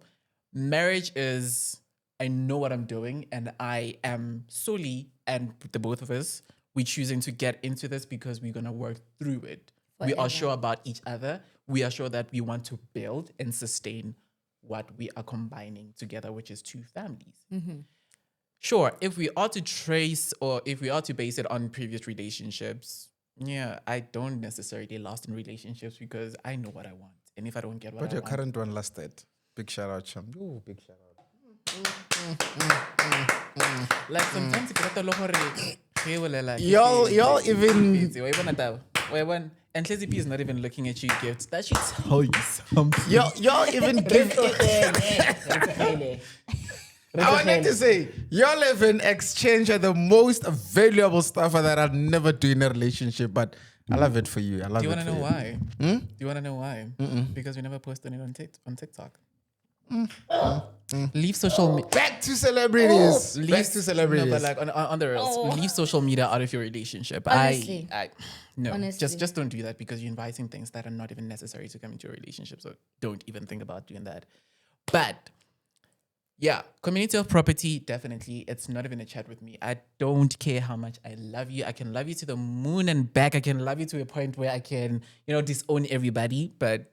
Marriage is, I know what I'm doing and I am solely, and the both of us, we're choosing to get into this because we're going to work through it. We are sure about each other. We are sure that we want to build and sustain what we are combining together, which is two families. Sure, if we are to trace or if we are to base it on previous relationships, yeah, I don't necessarily last in relationships because I know what I want. And if I don't get what But I your want, current one lasted. Big shout out, Chum. Ooh, big shout out. like sometimes you get a lot of Y'all even and Lizzie P is not even looking at you, Gifts. That should tell you something. y'all even give. I wanted to say, y'all even exchange the most valuable stuff that I'll never do in a relationship, but I love it for you. I love Do you it want to for know you. why? Do you want to know why? Because we never posted it on TikTok. Leave social media. Back to celebrities. Back to celebrities. No, but like on the rails, leave social media out of your relationship. Honestly. No, Honestly. just don't do that because you're inviting things that are not even necessary to come into a relationship. So don't even think about doing that. But yeah, community of property, definitely. It's not even a chat with me. I don't care how much I love you. I can love you to the moon and back. I can love you to a point where I can, disown everybody. But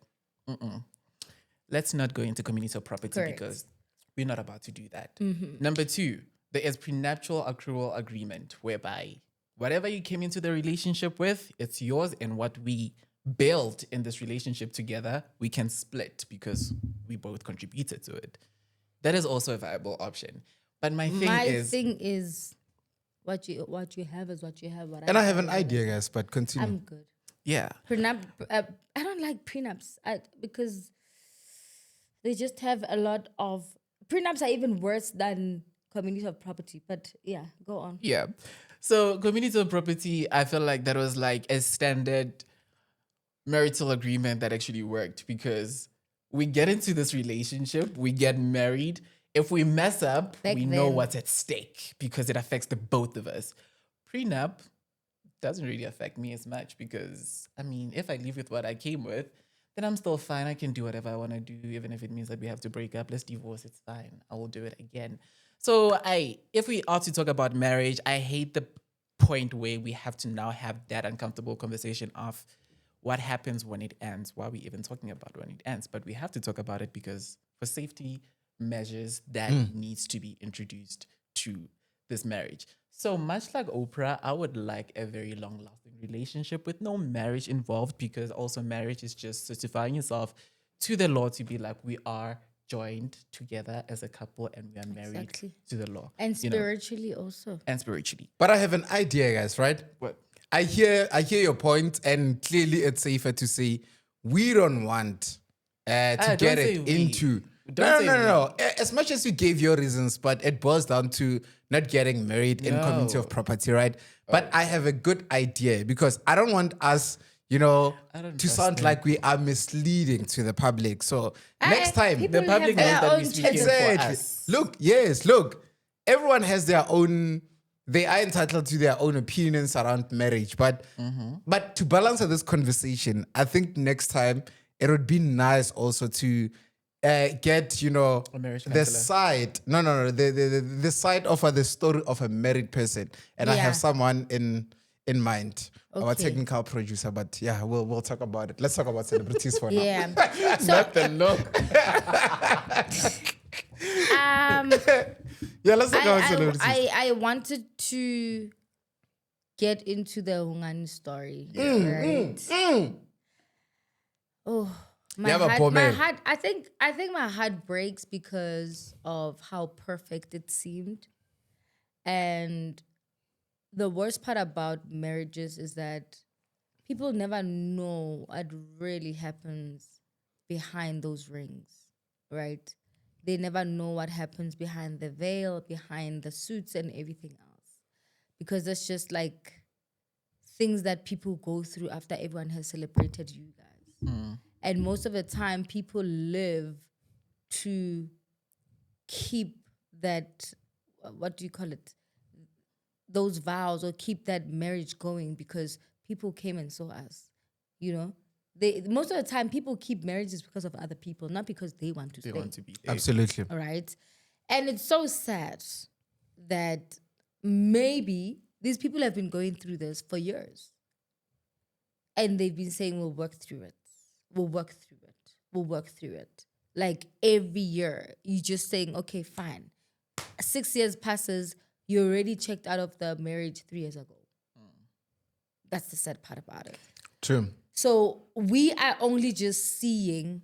let's not go into community of property Correct. because we're not about to do that. Number 2, there is prenuptial accrual agreement whereby whatever you came into the relationship with, it's yours, and what we built in this relationship together, we can split because we both contributed to it. That is also a viable option. But my thing is what you have is what you have. And I have an idea, guys, but continue. I'm good. yeah. Prenup. I don't like prenups because they just have a lot of prenups are even worse than community of property. But yeah, go on. Yeah. So community of property, I feel like that was like a standard marital agreement that actually worked because we get into this relationship, we get married. If we mess up, we know what's at stake because it affects the both of us. Prenup doesn't really affect me as much because, I mean, if I leave with what I came with, then I'm still fine. I can do whatever I want to do, even if it means that we have to break up. Let's divorce. It's fine. I will do it again. So if we are to talk about marriage, I hate the point where we have to now have that uncomfortable conversation of what happens when it ends, why are we even talking about when it ends? But we have to talk about it because for safety measures, that needs to be introduced to this marriage. So much like Oprah, I would like a very long-lasting relationship with no marriage involved because also marriage is just certifying yourself to the law to be like, we are joined together as a couple and we are married to the law. And spiritually also. And spiritually. But I have an idea, guys, right? What? I hear your point, and clearly it's safer to say we don't want to get it into. No. As much as you gave your reasons, but it boils down to not getting married in community of property, right? But I have a good idea because I don't want us, to sound like we are misleading to the public. So next time, people the public have knows their that own we speak channel. for us. Look, everyone has their own. They are entitled to their own opinions around marriage, but to balance this conversation, I think next time it would be nice also to get the side the side of the story of a married person, and I have someone in mind, our technical producer. But yeah, we'll talk about it. Let's talk about celebrities for now. Yeah. So, Not the look. Yeah, let's talk about celebrities. I wanted to get into the Hungani story, right? Oh, my Yeah, but heart, poor my man. heart. I think my heart breaks because of how perfect it seemed, and the worst part about marriages is that people never know what really happens behind those rings, right? They never know what happens behind the veil, behind the suits, and everything else, because that's just like things that people go through after everyone has celebrated you guys. And most of the time, people live to keep that, what do you call it? Those vows, or keep that marriage going because people came and saw us. You know, they most of the time people keep marriages because of other people, not because they want to They stay. want to be there. Absolutely. All right, and it's so sad that maybe these people have been going through this for years, and they've been saying we'll work through it, we'll work through it, we'll work through it. Like every year, you just saying, okay, fine. 6 years passes, you already checked out of the marriage 3 years ago. That's the sad part about it. True. So we are only just seeing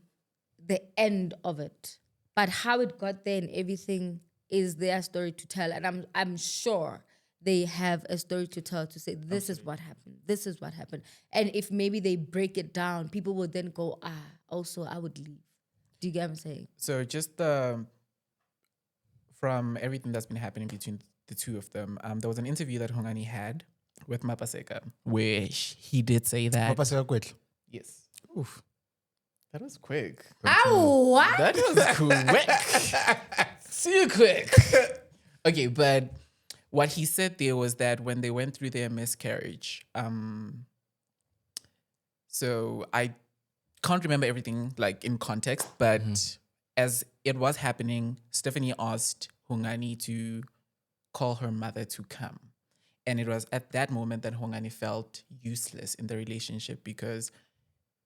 the end of it, but how it got there and everything is their story to tell. And I'm sure they have a story to tell, to say this is what happened, this is what happened. And if maybe they break it down, people will then go, also I would leave. Do you get what I'm saying? So just from everything that's been happening between the two of them, there was an interview that Hungani had with Mapaseka, where he did say that. Mapaseka kwethu. Yes. Oof. That was quick. Oh, what? That was quick. Too quick. Okay, but what he said there was that when they went through their miscarriage, so I can't remember everything like in context, but as it was happening, Stephanie asked Hungani to call her mother to come. And it was at that moment that Hungani felt useless in the relationship because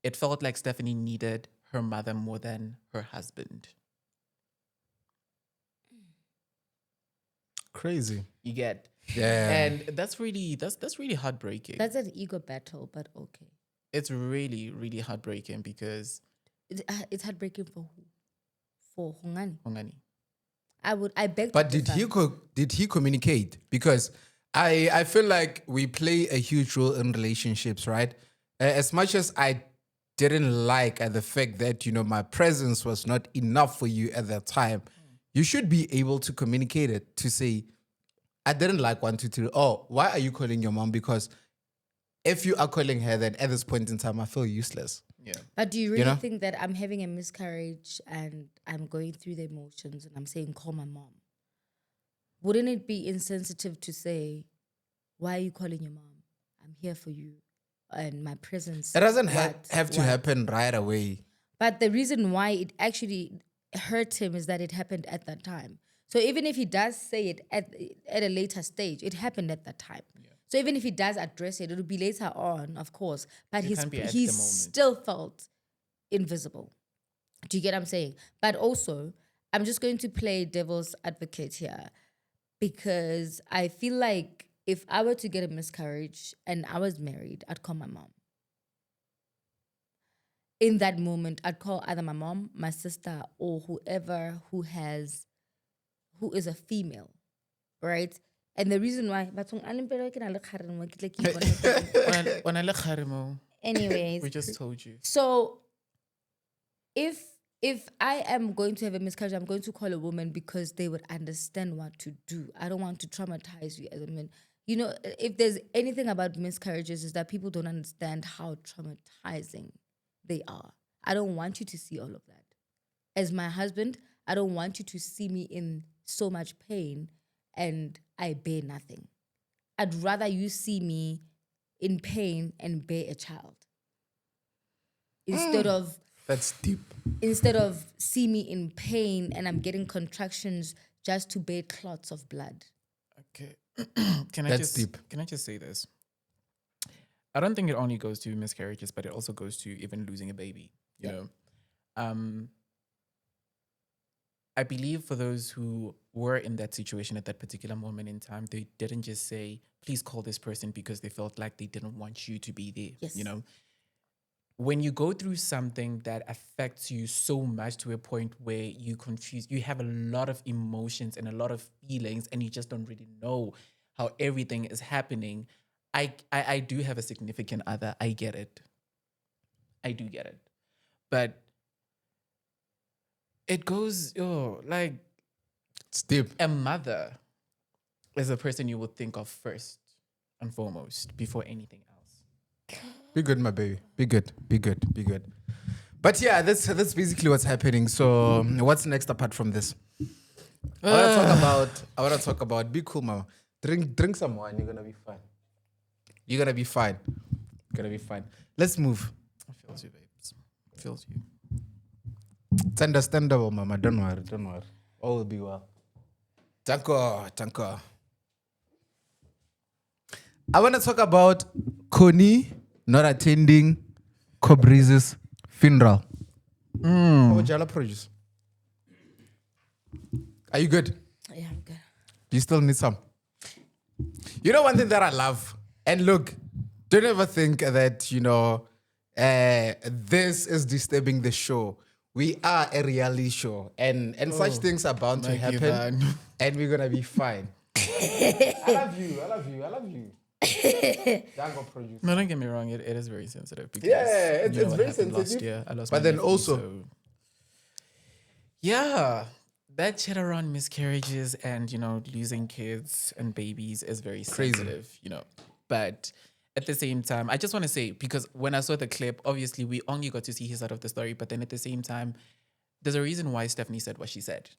it felt like Stephanie needed her mother more than her husband. Crazy. You get? Yeah. And that's really heartbreaking. That's an ego battle, but okay. It's really, really heartbreaking because It's heartbreaking for who? For Hungani. Hungani. I beg to But differ. did he communicate? Because I feel like we play a huge role in relationships, right? As much as I didn't like the fact that, my presence was not enough for you at that time, you should be able to communicate it, to say, I didn't like 1, 2, 3. Oh, why are you calling your mom? Because if you are calling her, then at this point in time, I feel useless. Yeah. But do you really know? think that I'm having a miscarriage and I'm going through the emotions and I'm saying, call my mom? Wouldn't it be insensitive to say, why are you calling your mom? I'm here for you. And my presence. It doesn't what- have to what? happen right away. But the reason why it actually hurt him is that it happened at that time. So even if he does say it at a later stage, it happened at that time. So even if he does address it, it'll be later on, of course. But It can't be at the he's moment. still felt invisible. Do you get what I'm saying? But also, I'm just going to play devil's advocate here, because I feel like if I were to get a miscarriage and I was married, I'd call my mom. In that moment, I'd call either my mom, my sister, or whoever who is a female, right? And the reason why, anyways, We just told you. so if I am going to have a miscarriage, I'm going to call a woman because they would understand what to do. I don't want to traumatize you as a man. If there's anything about miscarriages, is that people don't understand how traumatizing they are. I don't want you to see all of that. As my husband, I don't want you to see me in so much pain and I bear nothing. I'd rather you see me in pain and bear a child. Instead of see me in pain and I'm getting contractions just to bear clots of blood. Okay. That's deep. Can I just say this? I don't think it only goes to miscarriages, but it also goes to even losing a baby. You know, I believe for those who were in that situation at that particular moment in time, they didn't just say, please call this person because they felt like they didn't want you to be there. Yes. You know, when you go through something that affects you so much to a point where you have a lot of emotions and a lot of feelings, and you just don't really know how everything is happening. I do have a significant other. I get it. I do get it. But it goes, like It's deep. a mother is a person you would think of first and foremost before anything else. Be good, my baby. Be good. Be good. Be good. But yeah, that's basically what's happening. So what's next apart from this? I want to talk about. Be cool, mama. Drink some wine. You're gonna be fine. You're gonna be fine. You're gonna be fine. Let's move. Feels you, babes. Feels you. It's understandable, mama. Don't worry. Don't worry. All will be well. Tanko. I want to talk about Connie not attending Cobrize's funeral. How would y'all produce? Are you good? Yeah, I'm good. Do you still need some? You know one thing that I love? And look, don't ever think that, this is disturbing the show. We are a reality show. And such things are bound to happen. And we're going to be fine. I love you. Dango produce. No, don't get me wrong. It is very sensitive. Because It's what very happened last sensitive. year. I lost But my then nephew, also- so- yeah, that shit around miscarriages and, losing kids and babies is very sensitive, But at the same time, I just want to say, because when I saw the clip, obviously we only got to see his side of the story. But then at the same time, there's a reason why Stephanie said what she said,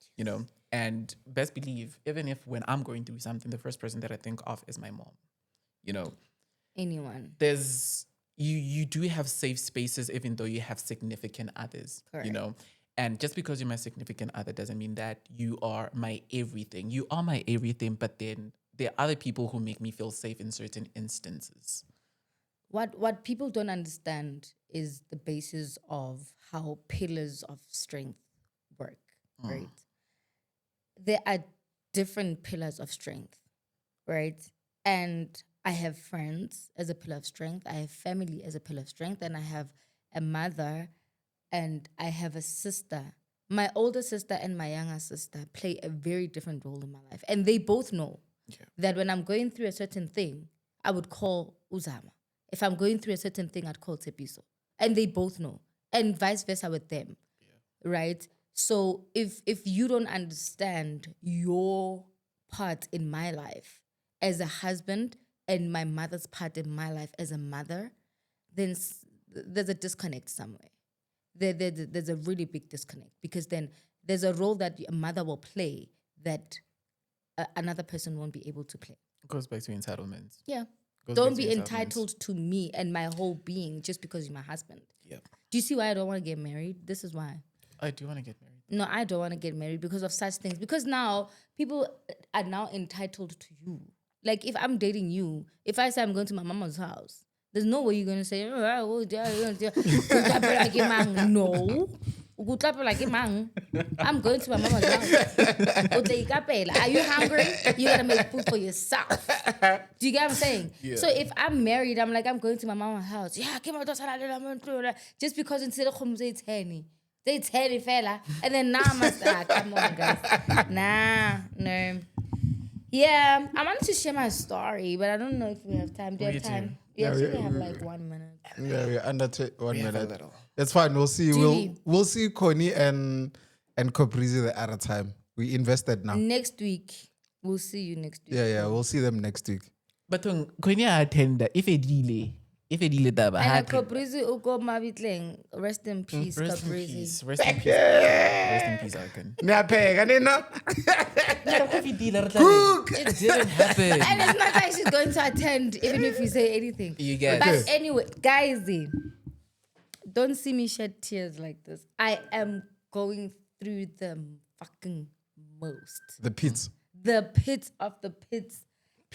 And best believe, even if when I'm going through something, the first person that I think of is my mom. Anyone. There's you do have safe spaces even though you have significant others. Correct. And just because you're my significant other doesn't mean that you are my everything. You are my everything, but then there are other people who make me feel safe in certain instances. What people don't understand is the basis of how pillars of strength work, right? There are different pillars of strength, right? And I have friends as a pillar of strength. I have family as a pillar of strength. And I have a mother and I have a sister. My older sister and my younger sister play a very different role in my life. And they both know that when I'm going through a certain thing, I would call Uzama. If I'm going through a certain thing, I'd call Tepiso. And they both know. And vice versa with them, right? So if you don't understand your part in my life as a husband and my mother's part in my life as a mother, then there's a disconnect somewhere. There's a really big disconnect because then there's a role that a mother will play that another person won't be able to play. It goes back to entitlement. Yeah. Goes Don't back to be entitlement. entitled to me and my whole being just because you're my husband. Yeah. Do you see why I don't want to get married? This is why. I do want to get married. No, I don't want to get married because of such things. Because now people are now entitled to you. Like if I'm dating you, if I say I'm going to my mama's house, there's no way you're going to say, no. I'm going to my mama's house. Are you hungry? You got to make food for yourself. Do you get what I'm saying? Yeah. So if I'm married, I'm like, I'm going to my mama's house. Yeah, just because instead of they 10 fella. And then now I'm come on, guys. No. Yeah, I wanted to share my story, but I don't know if we have time. Do you have time? Yeah, we have like 1 minute. Yeah, we're under 1 have a minute. little. It's fine. We'll see. Julie. We'll see Connie and Cobrizi the other time. We invested now. Next week, we'll see you next week. Yeah. We'll see them next week. But when you attend, if a delay taba, And Cobrizi uko mabitleng. Rest in peace, rest in Cobrizi. peace. Rest in peace. Rest in peace, Arkan. It didn't happen. And it's not like she's going to attend, even if you say anything. You get But it. anyway, guys, don't see me shed tears like this. I am going through the fucking most. The pits. The pits of the pits.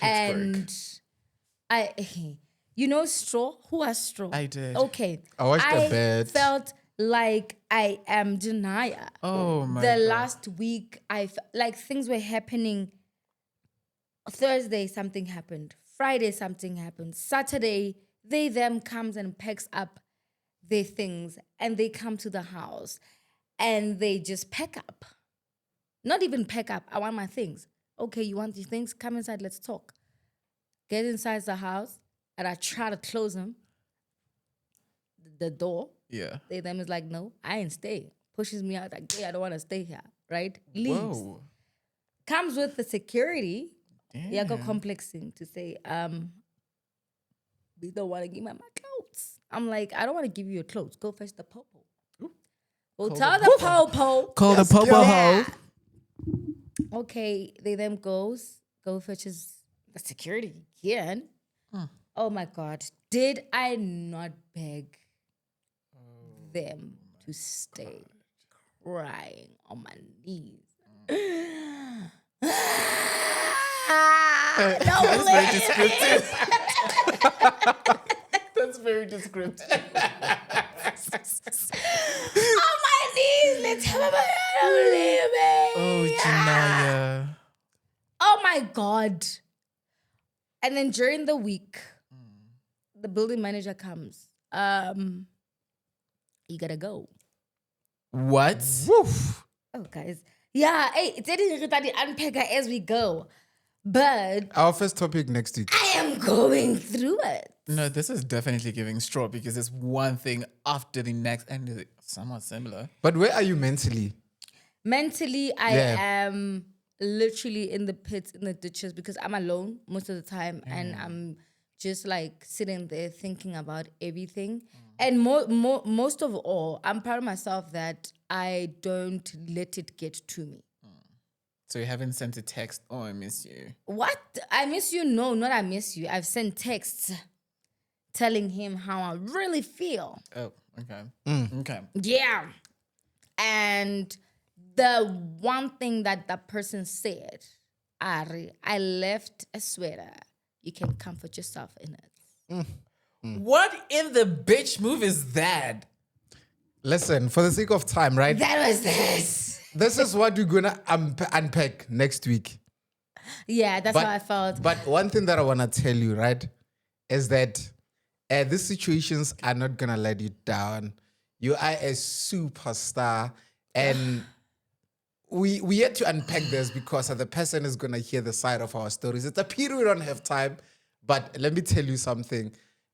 And Straw? Who has Straw? I did. Okay. I watched the bed. felt like I am Janaya. Oh my The God. last week, like things were happening. Thursday, something happened. Friday, something happened. Saturday, them comes and packs up their things and they come to the house and they just pack up. Not even pack up. I want my things. Okay, you want these things? Come inside, let's talk. Get inside the house and I try to close them. The door. Yeah. Them is like, no, I ain't stay. Pushes me out like, hey, I don't want to stay here, right? Leaves. Whoa. Comes with the security. Damn. Yeah, got complexing to say, we don't want to give me my clothes. I'm like, I don't want to give you your clothes. Go fetch the popo. Go tell the popo. Call the popo Yeah. hoe. Okay, them go fetches the security again. Oh my God. Did I not beg them to stay? Crying on my knees. That's very descriptive. That's very descriptive. On my knees, let's have a don't leave me. Oh, Janaya. Oh my God. And then during the week, the building manager comes. You gotta go. What? Woof. Oh, guys. Yeah, hey, it's everybody unpack as we go. But Our first topic next week. I am going through it. No, this is definitely giving straw because it's one thing after the next and it's somewhat similar. But where are you mentally? Mentally, I Yeah. am literally in the pits, in the ditches, because I'm alone most of the time, and I'm just like sitting there thinking about everything. And most of all, I'm proud of myself that I don't let it get to me. So you haven't sent a text, oh, I miss you. What? I miss you? No, not I miss you. I've sent texts telling him how I really feel. Oh, okay. Okay. Yeah. And the one thing that person said, Ari, I left a sweater. You can comfort yourself in it. What in the bitch move is that? Listen, for the sake of time, right? That was this. This is what we're gonna unpack next week. Yeah, that's how I felt. But one thing that I wanna tell you, right, is that these situations are not gonna let you down. You are a superstar, and we had to unpack this because the person is gonna hear the side of our stories. It's a pity we don't have time, but let me tell you something.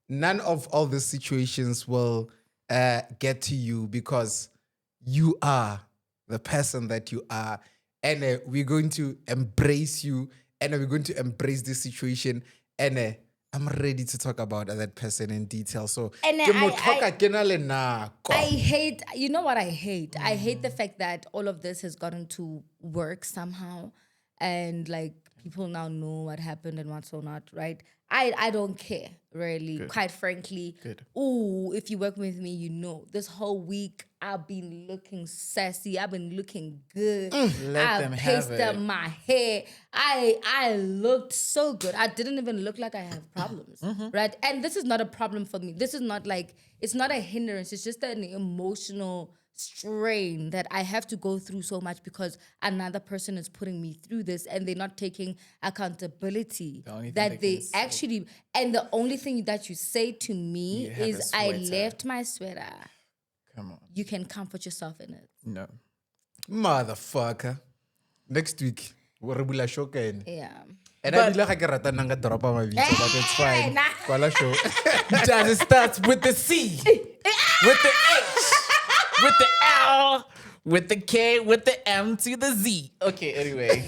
None of all these situations will get to you because you are the person that you are, and we're going to embrace you, and we're going to embrace this situation, and I'm ready to talk about that person in detail. So, And ke mo tlhoka ke na le nako. I hate, you know what I hate? I hate the fact that all of this has gotten to work somehow. And like people now know what happened and what's so not, right? I don't care, really, quite frankly. Ooh, if you work with me, you know. This whole week, I've been looking sassy. I've been looking good. Let them I have pasted it. my hair. I looked so good. I didn't even look like I have problems, right? And this is not a problem for me. This is not like, it's not a hindrance. It's just an emotional strain that I have to go through so much because another person is putting me through this and they're not taking accountability only thing that they they can actually, and the only thing that you say to me You have a is, I sweater. left my sweater. Come on. You can comfort yourself in it. No. Motherfucker. Next week, we're going to show again. Yeah. And I didn't like a rata nanga drop on my video, but it's fine. Nah. Kwala show. That it starts with the C, with the H, with the L, with the K, with the M to the Z. Okay, anyway.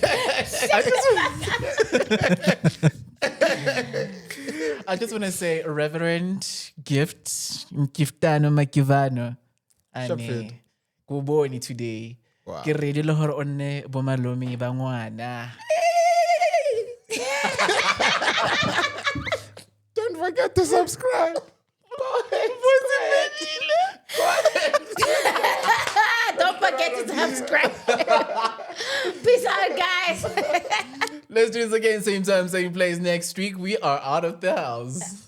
I just want to say a reverend gift, giftano makivano. Shopfield. Ane, kuboni today. Wow. Ke ready le hore onne bo malome ba ngwana. Don't forget to subscribe. Don't forget to subscribe. Peace out, guys. Let's do this again, same time, same place next week. We are out of the house.